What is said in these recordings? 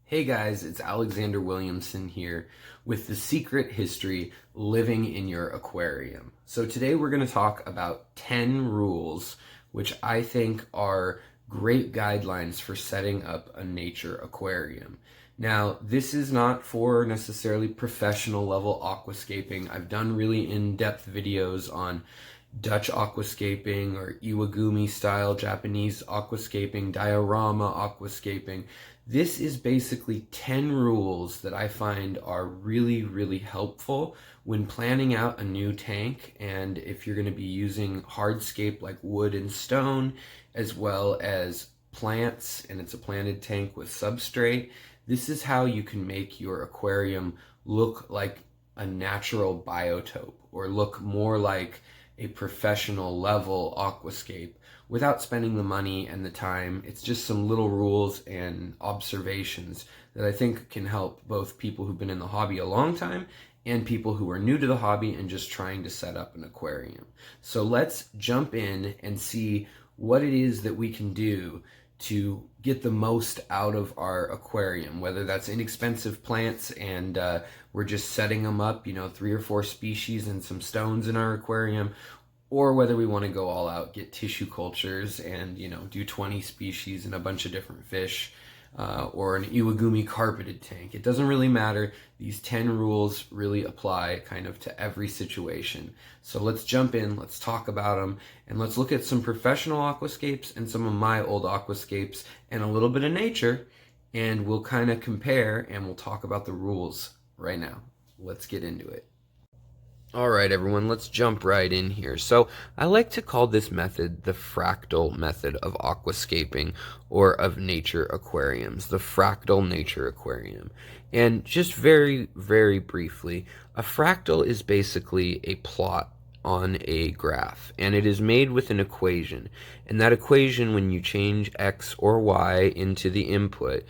Hey guys, it's Alexander Williamson here with The Secret History Living in Your Aquarium. So today we're going to talk about 10 rules which I think are great guidelines for setting up a nature aquarium. Now, this is not for necessarily professional level aquascaping. I've done really in-depth videos on Dutch aquascaping or Iwagumi Style Japanese aquascaping, diorama aquascaping. This is basically 10 rules that I find are really helpful when planning out a new tank, and if you're going to be using hardscape like wood and stone, as well as plants, and it's a planted tank with substrate. This is how you can make your aquarium look like a natural biotope, or look more like a professional level aquascape without spending the money and the time. It's just some little rules and observations that I think can help both people who've been in the hobby a long time and people who are new to the hobby and just trying to set up an aquarium. So let's jump in and see what it is that we can do to get the most out of our aquarium, whether that's inexpensive plants and we're just setting them up, 3 or 4 species and some stones in our aquarium, or whether we want to go all out, get tissue cultures and, do 20 species and a bunch of different fish, or an Iwagumi carpeted tank. It doesn't really matter. These 10 rules really apply kind of to every situation. So let's jump in, let's talk about them, and let's look at some professional aquascapes and some of my old aquascapes and a little bit of nature, and we'll kind of compare and we'll talk about the rules right now. Let's get into it. All right, everyone, let's jump right in here. So I like to call this method the fractal method of aquascaping or of nature aquariums, the fractal nature aquarium. And just very briefly, a fractal is basically a plot on a graph, and it is made with an equation. And that equation, when you change x or y into the input,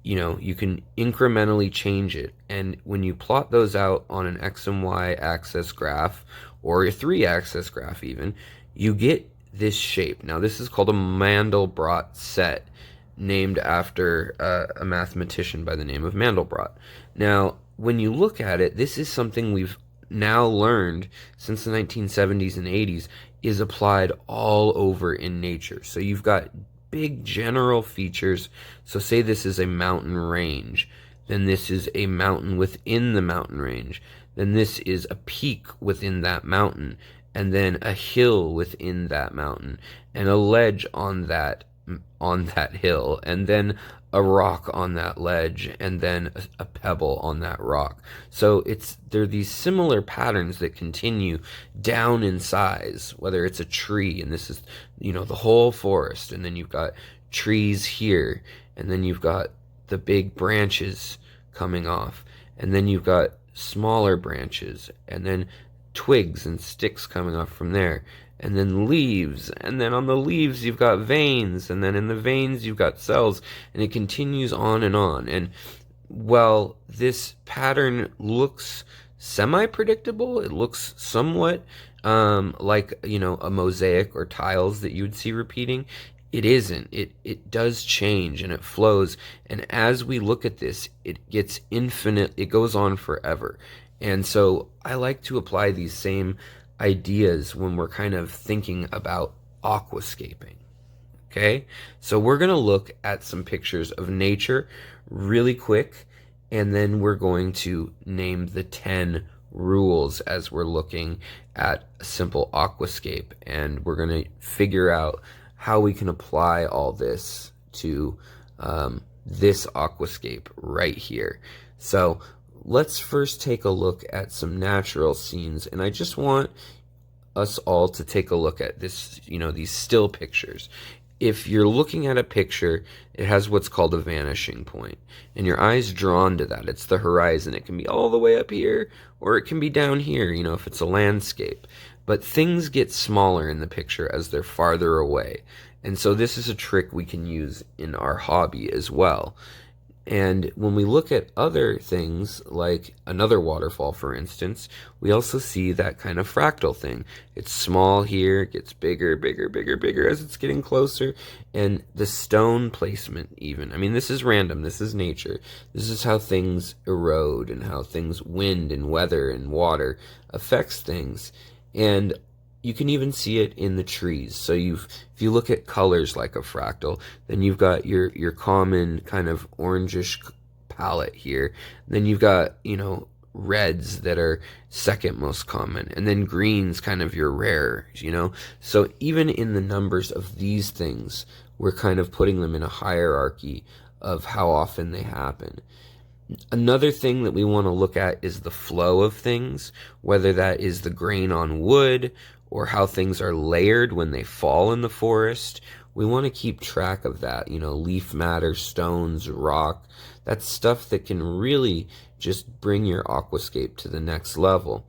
you can incrementally change it. And when you plot those out on an x and y axis graph, or a 3-axis graph even, you get this shape. Now, this is called a Mandelbrot set, named after a mathematician by the name of Mandelbrot. Now, when you look at it, this is something we've now learned since the 1970s and 80s is applied all over in nature. So you've got big general features. So say this is a mountain range, then this is a mountain within the mountain range, then this is a peak within that mountain, and then a hill within that mountain, and a ledge on that hill, and then a rock on that ledge, and then a pebble on that rock. So there are these similar patterns that continue down in size, whether it's a tree, and this is, the whole forest, and then you've got trees here, and then you've got the big branches coming off, and then you've got smaller branches, and then twigs and sticks coming off from there, and then leaves, and then on the leaves you've got veins, and then in the veins you've got cells, and it continues on and on. And while this pattern looks semi-predictable, it looks somewhat like a mosaic or tiles that you would see repeating, it isn't. It does change and it flows, and as we look at this, it gets infinite. It goes on forever. And so I like to apply these same ideas when we're kind of thinking about aquascaping. Okay, so we're going to look at some pictures of nature really quick, and then we're going to name the 10 rules as we're looking at a simple aquascape, and we're going to figure out how we can apply all this to this aquascape right here. So let's first take a look at some natural scenes, and I just want us all to take a look at this, these still pictures. If you're looking at a picture, it has what's called a vanishing point, and your eye's drawn to that. It's the horizon. It can be all the way up here, or it can be down here, if it's a landscape. But things get smaller in the picture as they're farther away, and so this is a trick we can use in our hobby as well. And when we look at other things, like another waterfall, for instance, we also see that kind of fractal thing. It's small here, it gets bigger, bigger, bigger, bigger as it's getting closer. And the stone placement even. I mean, this is random. This is nature. This is how things erode and how things, wind and weather and water affects things. And you can even see it in the trees. So if you look at colors like a fractal, then you've got your common kind of orangish palette here. Then you've got, reds that are second most common, and then greens kind of your rare, So even in the numbers of these things, we're kind of putting them in a hierarchy of how often they happen. Another thing that we want to look at is the flow of things, whether that is the grain on wood or how things are layered when they fall in the forest. We want to keep track of that, leaf matter, stones, rock. That's stuff that can really just bring your aquascape to the next level.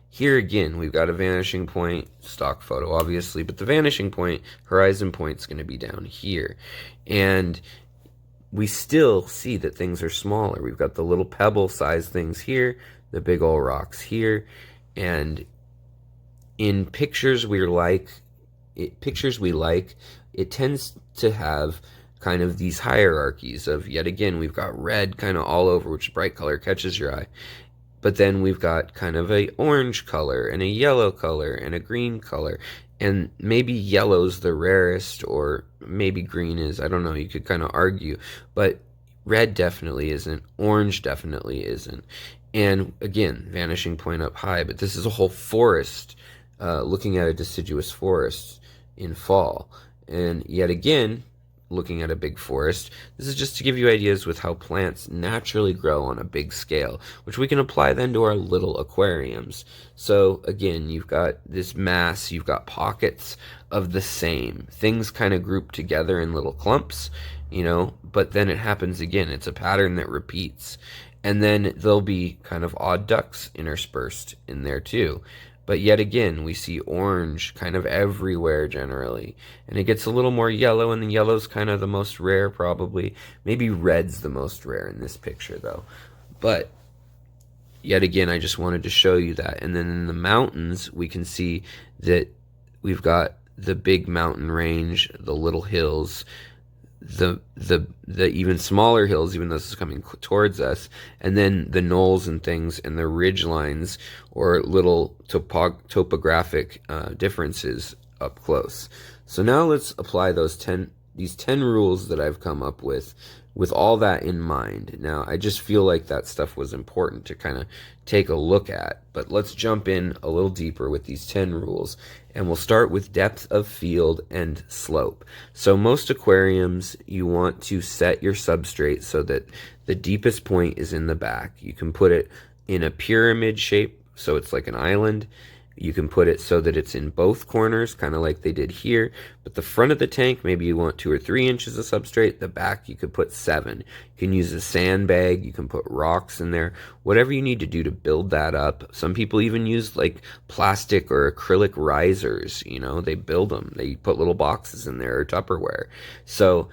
Here again, we've got a vanishing point, stock photo obviously, but the vanishing point, horizon point is going to be down here. And we still see that things are smaller. We've got the little pebble sized things here, the big old rocks here, and in pictures we like, it tends to have kind of these hierarchies of, yet again, we've got red kind of all over, which bright color catches your eye. But then we've got kind of a orange color and a yellow color and a green color. And maybe yellow's the rarest, or maybe green is. I don't know. You could kind of argue. But red definitely isn't. Orange definitely isn't. And again, vanishing point up high. But this is a whole forest, looking at a deciduous forest in fall. And yet again, looking at a big forest, this is just to give you ideas with how plants naturally grow on a big scale, which we can apply then to our little aquariums. So again, you've got this mass, you've got pockets of the same. Things kind of group together in little clumps, but then it happens again. It's a pattern that repeats. And then there'll be kind of odd ducks interspersed in there too. But yet again, we see orange kind of everywhere generally. And it gets a little more yellow, and the yellow's kind of the most rare probably. Maybe red's the most rare in this picture though. But yet again, I just wanted to show you that. And then in the mountains, we can see that we've got the big mountain range, the little hills, the even smaller hills, even though this is coming towards us, and then the knolls and things, and the ridge lines or little topographic differences up close. So now let's apply these 10 rules that I've come up with all that in mind. Now, I just feel like that stuff was important to kind of take a look at, but let's jump in a little deeper with these 10 rules, and we'll start with depth of field and slope. So most aquariums, you want to set your substrate so that the deepest point is in the back. You can put it in a pyramid shape, so it's like an island. You can put it so that it's in both corners, kind of like they did here. But the front of the tank, maybe you want 2 or 3 inches of substrate. The back, you could put 7. You can use a sandbag. You can put rocks in there. Whatever you need to do to build that up. Some people even use like plastic or acrylic risers. They build them. They put little boxes in there or Tupperware. So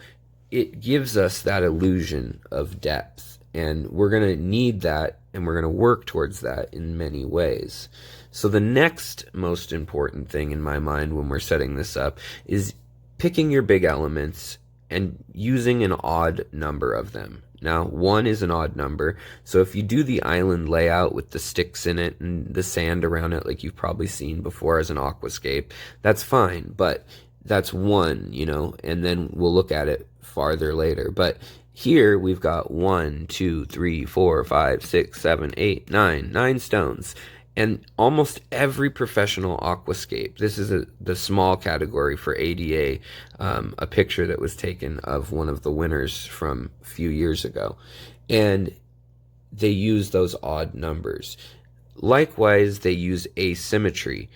it gives us that illusion of depth. And we're going to need that, and we're going to work towards that in many ways. So the next most important thing in my mind when we're setting this up is picking your big elements and using an odd number of them. Now, 1 is an odd number, so if you do the island layout with the sticks in it and the sand around it like you've probably seen before as an aquascape, that's fine, but that's 1, and then we'll look at it farther later. But here we've got 1, 2, 3, 4, 5, 6, 7, 8, 9 stones. And almost every professional aquascape, this is the small category for ADA, a picture that was taken of one of the winners from a few years ago. And they use those odd numbers. Likewise, they use asymmetry.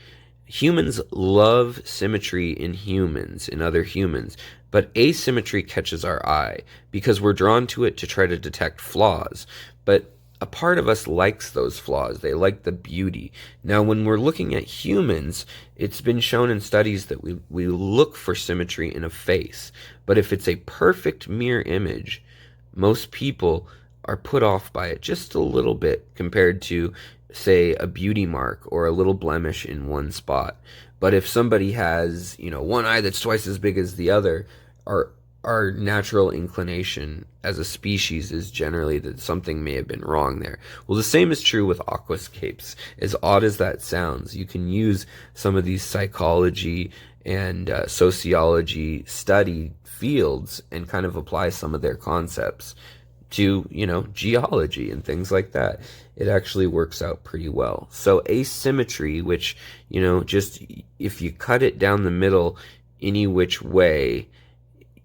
Humans love symmetry in other humans, but asymmetry catches our eye because we're drawn to it to try to detect flaws. But a part of us likes those flaws. They like the beauty. Now, when we're looking at humans, it's been shown in studies that we look for symmetry in a face. But if it's a perfect mirror image most people are put off by it just a little bit compared to, say, a beauty mark or a little blemish in one spot. But if somebody has, one eye that's twice as big as the other, our natural inclination as a species is generally that something may have been wrong there. Well, the same is true with aquascapes. As odd as that sounds, you can use some of these psychology and sociology study fields and kind of apply some of their concepts to, geology and things like that. It actually works out pretty well. So asymmetry, which, just if you cut it down the middle any which way,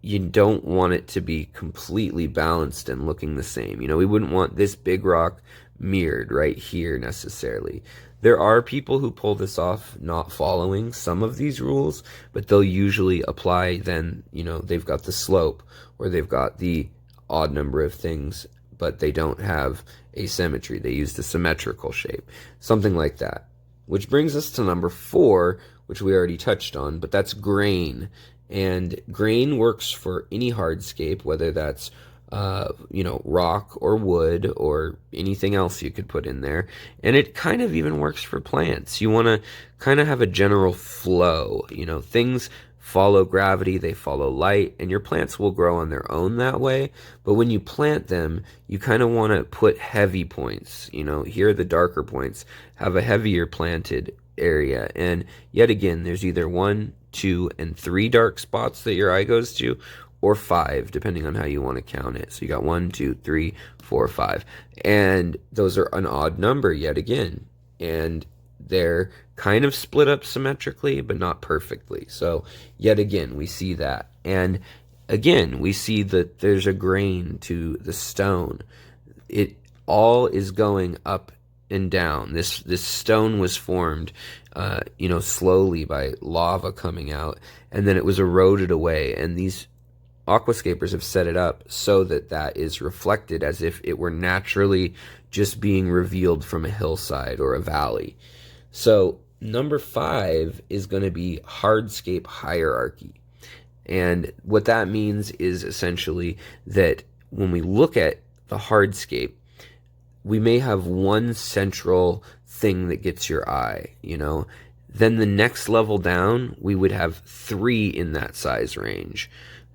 you don't want it to be completely balanced and looking the same. We wouldn't want this big rock mirrored right here necessarily. There are people who pull this off not following some of these rules, but they'll usually apply then, they've got the slope or they've got the odd number of things, but they don't have asymmetry. They use the symmetrical shape, something like that. Which brings us to number 4, which we already touched on, but that's grain. And grain works for any hardscape, whether that's rock or wood or anything else you could put in there. And it kind of even works for plants. You want to kind of have a general flow. Things follow gravity, they follow light, and your plants will grow on their own that way. But when you plant them, you kind of want to put heavy points. Here are the darker points. Have a heavier planted area. And yet again, there's either 1, 2, and 3 dark spots that your eye goes to, or 5, depending on how you want to count it. So you got 1, 2, 3, 4, 5. And those are an odd number yet again. And they're kind of split up symmetrically, but not perfectly. So yet again, we see that. And again, we see that there's a grain to the stone. It all is going up and down. This stone was formed, slowly by lava coming out, and then it was eroded away. And these aquascapers have set it up so that that is reflected as if it were naturally just being revealed from a hillside or a valley. So number 5 is going to be Hardscape Hierarchy. And what that means is essentially that when we look at the hardscape, we may have one central thing that gets your eye, Then the next level down, we would have 3 in that size range.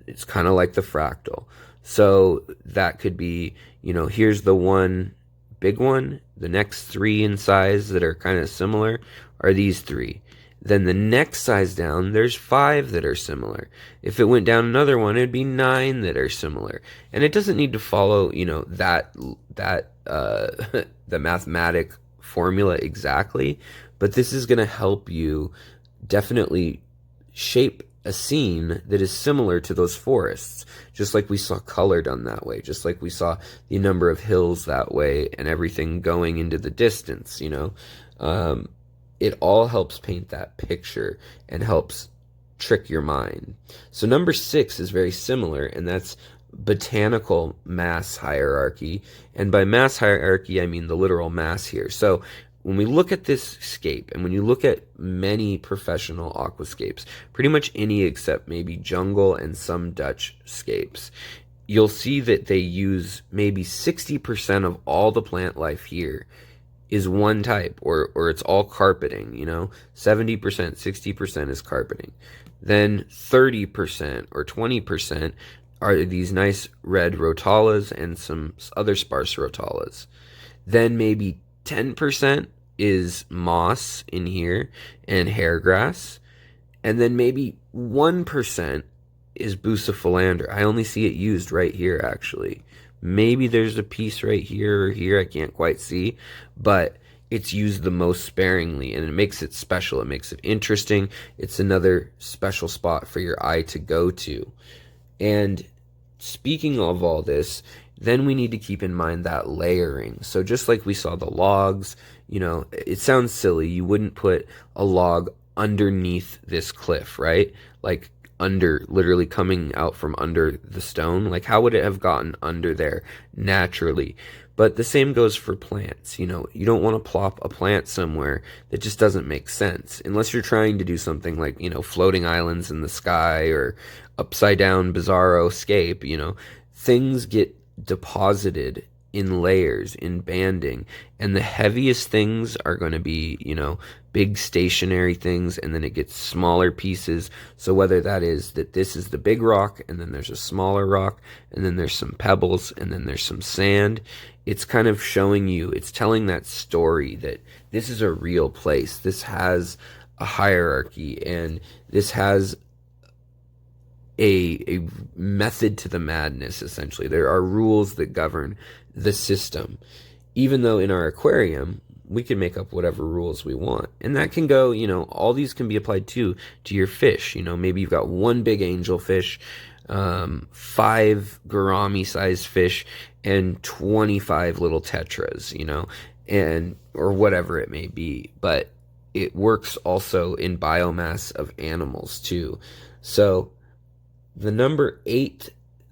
It's kind of like the fractal. So that could be, here's the one big one. The next 3 in size that are kind of similar are these 3. Then the next size down, there's 5 that are similar. If it went down another one, it'd be 9 that are similar. And it doesn't need to follow, the mathematic formula exactly, but this is going to help you definitely shape a scene that is similar to those forests, just like we saw color done that way, just like we saw the number of hills that way and everything going into the distance, it all helps paint that picture and helps trick your mind. So number 6 is very similar, and that's Botanical mass hierarchy. And by mass hierarchy, I mean the literal mass here. So when we look at this scape, and when you look at many professional aquascapes, pretty much any except maybe jungle and some Dutch scapes, you'll see that they use maybe 60% of all the plant life here is one type, or it's all carpeting, 70%, 60% is carpeting. Then 30% or 20% are these nice red rotalas and some other sparse rotalas. Then maybe 10% is moss in here and hair grass. And then maybe 1% is bucephalandra. I only see it used right here, actually. Maybe there's a piece right here or here, I can't quite see, but it's used the most sparingly, and it makes it special. It makes it interesting. It's another special spot for your eye to go to. And speaking of all this, then we need to keep in mind that layering. So just like we saw the logs, it sounds silly. You wouldn't put a log underneath this cliff, right? Like literally coming out from under the stone. Like, how would it have gotten under there naturally? But the same goes for plants. You don't want to plop a plant somewhere that just doesn't make sense, unless you're trying to do something like, floating islands in the sky or upside down bizarro scape. Things get deposited in layers, in banding, and the heaviest things are going to be, you know, big stationary things, and then it gets smaller pieces. So whether that is that this is the big rock, and then there's a smaller rock, and then there's some pebbles, and then there's some sand, it's kind of showing you, it's telling that story that this is a real place. This has a hierarchy, and this has a method to the madness, essentially. There are rules that govern the system. Even though in our aquarium, we can make up whatever rules we want. And that can go, you know, all these can be applied to your fish. You know, maybe you've got one big angelfish, 5 gourami-sized fish, and 25 little tetras, you know, and or whatever it may be. But it works also in biomass of animals too. So the number 8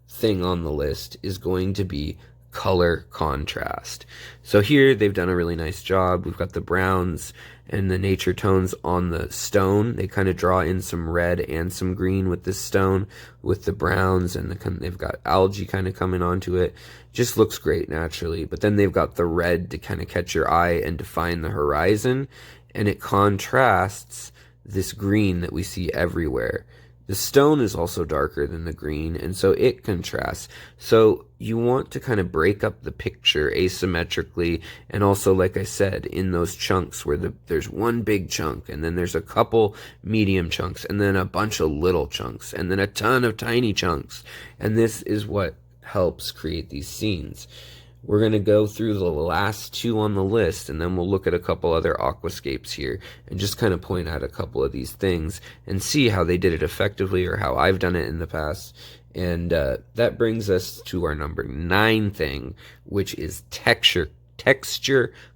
thing on the list is going to be color contrast. So here they've done a really nice job. We've got the browns and the nature tones on the stone. They kind of draw in some red and some green with this stone, with the browns, and they've got algae kind of coming onto it. Just looks great naturally. But then they've got the red to kind of catch your eye and define the horizon, and it contrasts this green that we see everywhere. The stone is also darker than the green, and so it contrasts. So you want to kind of break up the picture asymmetrically, and also, like I said, in those chunks where there's one big chunk, and then there's a couple medium chunks, and then a bunch of little chunks, and then a ton of tiny chunks. And this is what helps create these scenes. We're going to go through the last 2 on the list, and then we'll look at a couple other aquascapes here and just kind of point out a couple of these things and see how they did it effectively, or how I've done it in the past. And that brings us to our number 9 thing, which is texture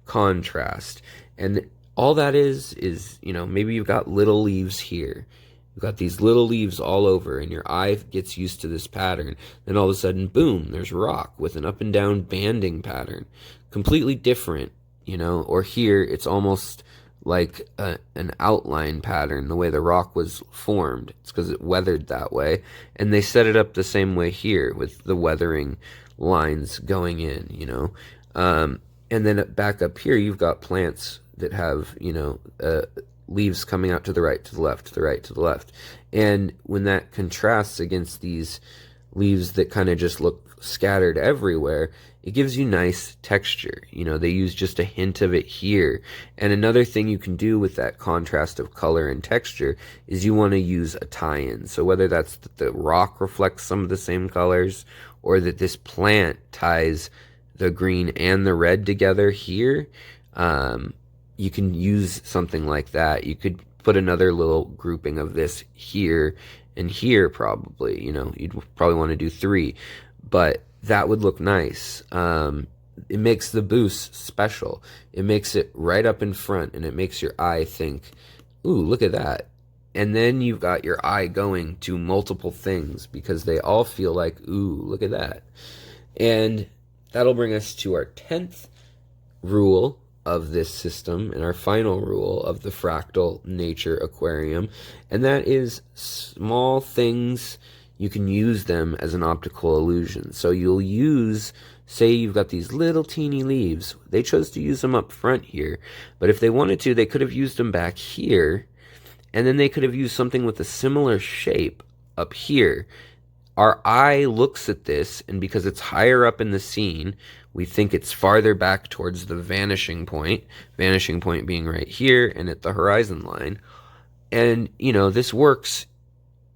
contrast. And all that is, you know, maybe you've got little leaves here. You've got these little leaves all over, and your eye gets used to this pattern. Then all of a sudden, boom, there's rock with an up and down banding pattern. Completely different, you know. Or here, it's almost like an outline pattern, the way the rock was formed. It's because it weathered that way. And they set it up the same way here, with the weathering lines going in, you know. And then back up here, you've got plants that have, you know, leaves coming out to the right, to the left, to the right, to the left. And when that contrasts against these leaves that kind of just look scattered everywhere, it gives you nice texture. You know, they use just a hint of it here. And another thing you can do with that contrast of color and texture is you want to use a tie-in. So whether that's that the rock reflects some of the same colors, or that this plant ties the green and the red together here, you can use something like that. You could put another little grouping of this here and here, probably. You know, you'd probably want to do 3, but that would look nice. It makes the buce special. It makes it right up in front, and it makes your eye think, ooh, look at that. And then you've got your eye going to multiple things, because they all feel like, ooh, look at that. And that'll bring us to our 10th rule of this system, and our final rule of the fractal nature aquarium, and that is small things, you can use them as an optical illusion. So you'll use, say you've got these little teeny leaves, they chose to use them up front here, but if they wanted to, they could have used them back here, and then they could have used something with a similar shape up here. Our eye looks at this, and because it's higher up in the scene, we think it's farther back towards the vanishing point being right here and at the horizon line. And, you know, this works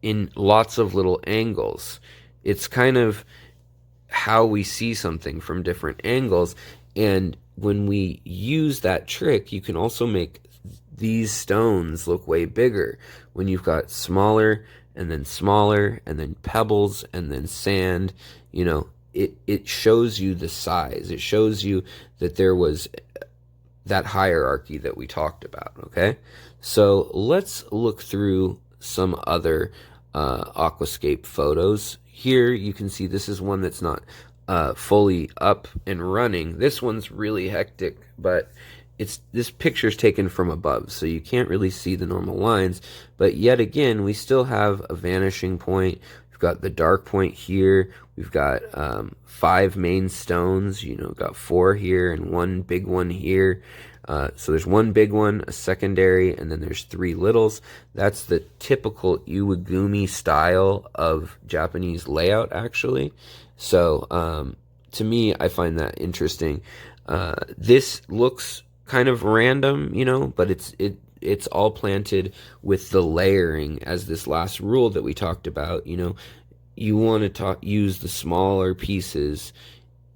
in lots of little angles. It's kind of how we see something from different angles. And when we use that trick, you can also make these stones look way bigger. When you've got smaller, and then pebbles, and then sand, you know, it shows you the size. It shows you that there was that hierarchy that we talked about, okay? So let's look through some other aquascape photos. Here you can see this is one that's not fully up and running. This one's really hectic, but this picture's taken from above, so you can't really see the normal lines. But yet again, we still have a vanishing point. We've got the dark point here. We've got 5 main stones, got 4 here and 1 big one here. So there's 1 big one, a secondary, and then there's 3 littles. That's the typical Iwagumi style of Japanese layout, actually. So to me, I find that interesting. This looks kind of random, but it's all planted with the layering as this last rule that we talked about. You want to use the smaller pieces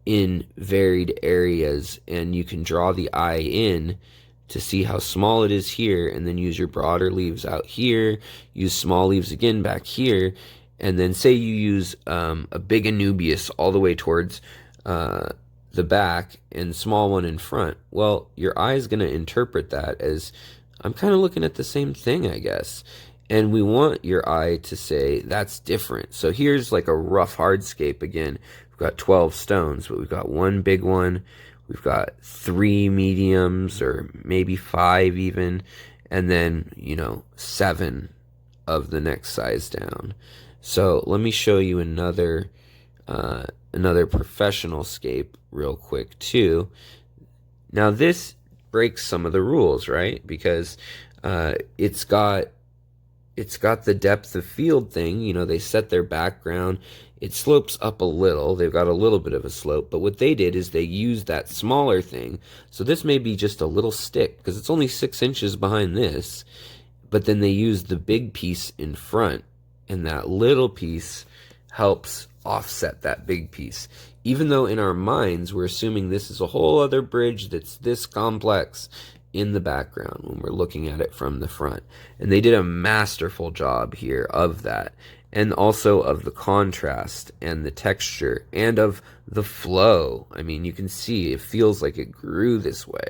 in varied areas, and you can draw the eye in to see how small it is here, and then use your broader leaves out here, use small leaves again back here, and then say you use a big anubias all the way towards the back and small one in front. Well, your eye is going to interpret that as, I'm kind of looking at the same thing, I guess. And we want your eye to say, that's different. So here's like a rough hardscape again. We've got 12 stones, but we've got 1 big one. We've got 3 mediums, or maybe 5 even. And then, 7 of the next size down. So let me show you another professional scape real quick too. Now this breaks some of the rules, right? Because it's got the depth of field thing. They set their background. It slopes up a little. They've got a little bit of a slope. But what they did is they used that smaller thing. So this may be just a little stick because it's only 6 inches behind this. But then they used the big piece in front. And that little piece helps offset that big piece. Even though in our minds we're assuming this is a whole other bridge that's this complex in the background when we're looking at it from the front. And they did a masterful job here of that, and also of the contrast and the texture and of the flow. I mean, you can see it feels like it grew this way,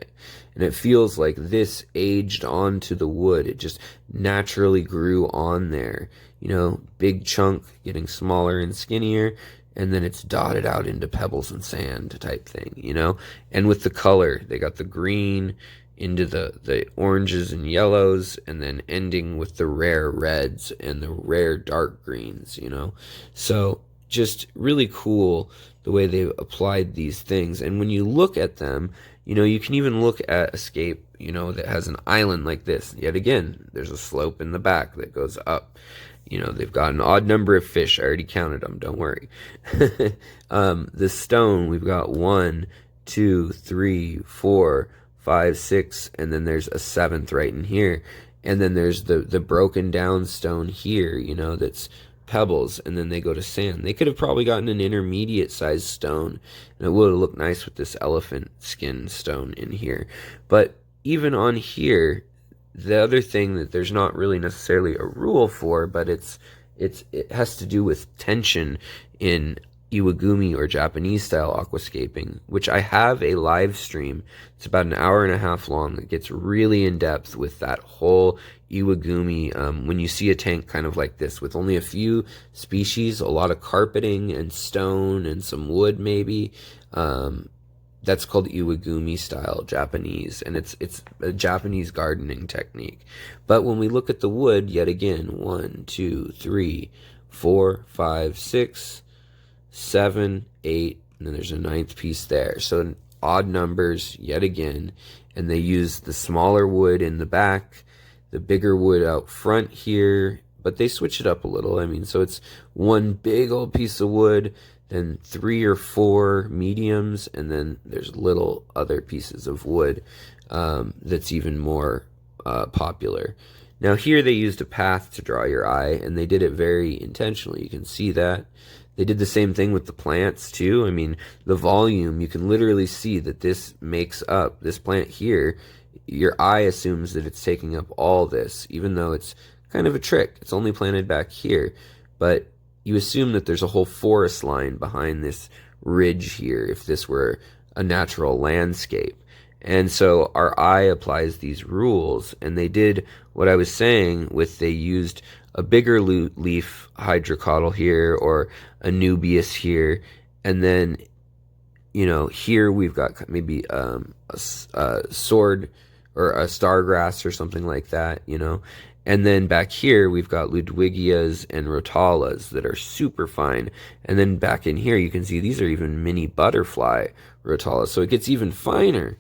and it feels like this aged onto the wood. It just naturally grew on there. Big chunk getting smaller and skinnier, and then it's dotted out into pebbles and sand type thing, And with the color, they got the green into the oranges and yellows, and then ending with the rare reds and the rare dark greens, So just really cool the way they applied these things. And when you look at them, you can even look at a scape, that has an island like this. Yet again, there's a slope in the back that goes up. They've got an odd number of fish. I already counted them, don't worry. The stone, we've got 1, 2, 3, 4, 5, 6, and then there's a 7th right in here. And then there's the broken down stone here, that's pebbles, and then they go to sand. They could have probably gotten an intermediate sized stone, and it would have looked nice with this elephant skin stone in here. But even on here, the other thing that there's not really necessarily a rule for, but it has to do with tension in Iwagumi or Japanese style aquascaping, which I have a live stream. It's about an hour and a half long that gets really in depth with that whole Iwagumi. When you see a tank kind of like this with only a few species, a lot of carpeting and stone and some wood maybe, that's called Iwagumi style Japanese, and it's a Japanese gardening technique. But when we look at the wood, yet again, 1, 2, 3, 4, 5, 6, 7, 8, and then there's a 9th piece there. So odd numbers yet again, and they use the smaller wood in the back, the bigger wood out front here, but they switch it up a little. I mean, so it's 1 big old piece of wood, then 3 or 4 mediums, and then there's little other pieces of wood that's even more popular. Now here they used a path to draw your eye, and they did it very intentionally. You can see that. They did the same thing with the plants too. I mean, the volume, you can literally see that this makes up, this plant here, your eye assumes that it's taking up all this, even though it's kind of a trick. It's only planted back here, but you assume that there's a whole forest line behind this ridge here if this were a natural landscape. And so our eye applies these rules, and they did what I was saying with, they used a bigger leaf hydrocotyle here, or anubias here, and then here we've got maybe a sword or a stargrass or something like that, And then back here, we've got Ludwigias and Rotalas that are super fine. And then back in here, you can see these are even mini butterfly Rotalas. So it gets even finer.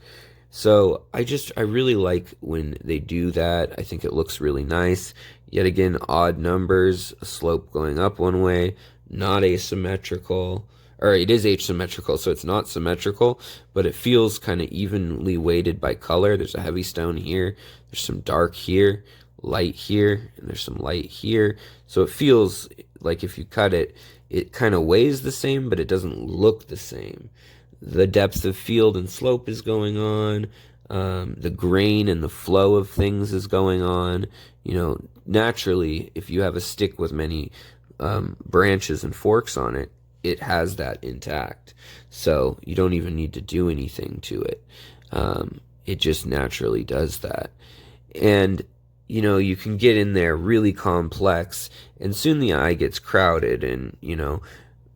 So I really like when they do that. I think it looks really nice. Yet again, odd numbers, a slope going up one way, not asymmetrical. Or it is asymmetrical, so it's not symmetrical, but it feels kind of evenly weighted by color. There's a heavy stone here, there's some dark here, light here, and there's some light here. So it feels like if you cut it, it kind of weighs the same, but it doesn't look the same. The depth of field and slope is going on. The grain and the flow of things is going on. You know, naturally, if you have a stick with many branches and forks on it, it has that intact. So you don't even need to do anything to it. It just naturally does that. And, you know, you can get in there really complex, and soon the eye gets crowded. And, you know,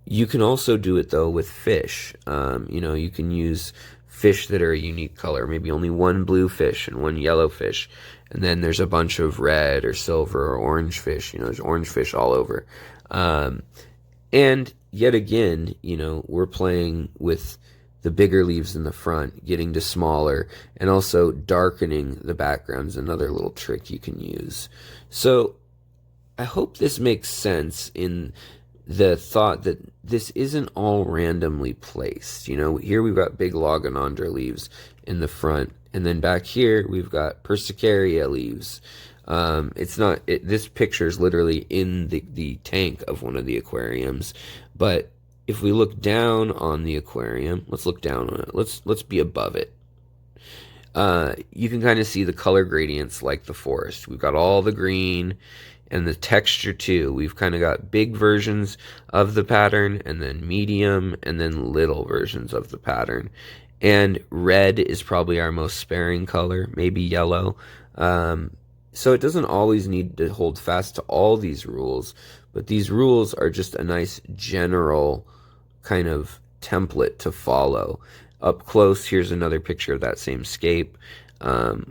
you can also do it, though, with fish. You know, you can use fish that are a unique color, maybe only one blue fish and one yellow fish, and then there's a bunch of red or silver or orange fish. You know, there's orange fish all over. And yet again, you know, we're playing with the bigger leaves in the front, getting to smaller, and also darkening the background's another little trick you can use. So I hope this makes sense in the thought that this isn't all randomly placed. You know, here we've got big Logonandra leaves in the front, and then back here we've got Persicaria leaves. It's not, this picture is literally in the tank of one of the aquariums, but if we look down on the aquarium, let's look down on it, let's be above it. You can kind of see the color gradients like the forest. We've got all the green and the texture too. We've kind of got big versions of the pattern, and then medium, and then little versions of the pattern. And red is probably our most sparing color, maybe yellow. So it doesn't always need to hold fast to all these rules, but these rules are just a nice general kind of template to follow. Up close, here's another picture of that same scape,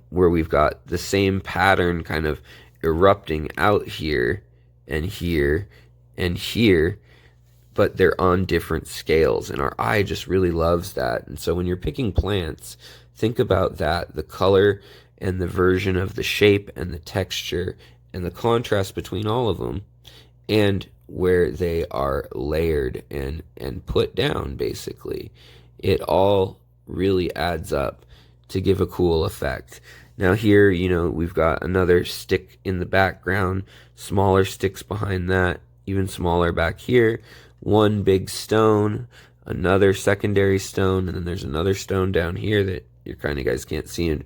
where we've got the same pattern kind of erupting out here and here and here, but they're on different scales, and our eye just really loves that. And so when you're picking plants, think about that, the color and the version of the shape and the texture and the contrast between all of them, and where they are layered and put down, basically. It all really adds up to give a cool effect. Now here, you know, we've got another stick in the background, smaller sticks behind that, even smaller back here, one big stone, another secondary stone, and then there's another stone down here that you kind of guys can't see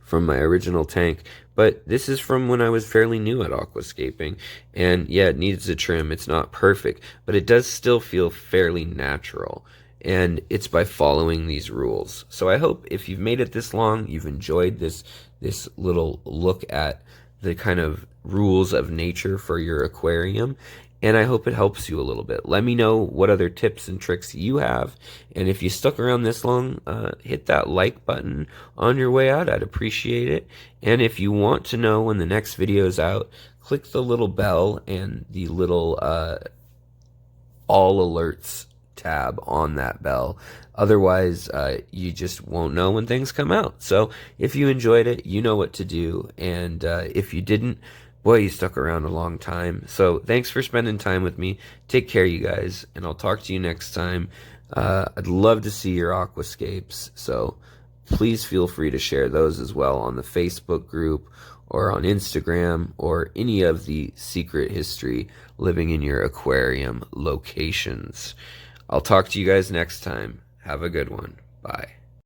from my original tank. But this is from when I was fairly new at aquascaping, and yeah, it needs a trim. It's not perfect, but it does still feel fairly natural, and it's by following these rules. So I hope if you've made it this long, you've enjoyed this little look at the kind of rules of nature for your aquarium, and I hope it helps you a little bit. Let me know what other tips and tricks you have, and if you stuck around this long, hit that like button on your way out. I'd appreciate it. And if you want to know when the next video is out, click the little bell and the little all alerts tab on that bell. Otherwise, you just won't know when things come out. So if you enjoyed it, you know what to do, and if you didn't, boy, you stuck around a long time. So thanks for spending time with me. Take care, you guys, and I'll talk to you next time. I'd love to see your aquascapes, so please feel free to share those as well on the Facebook group or on Instagram or any of the secret history living in your aquarium locations. I'll talk to you guys next time. Have a good one. Bye.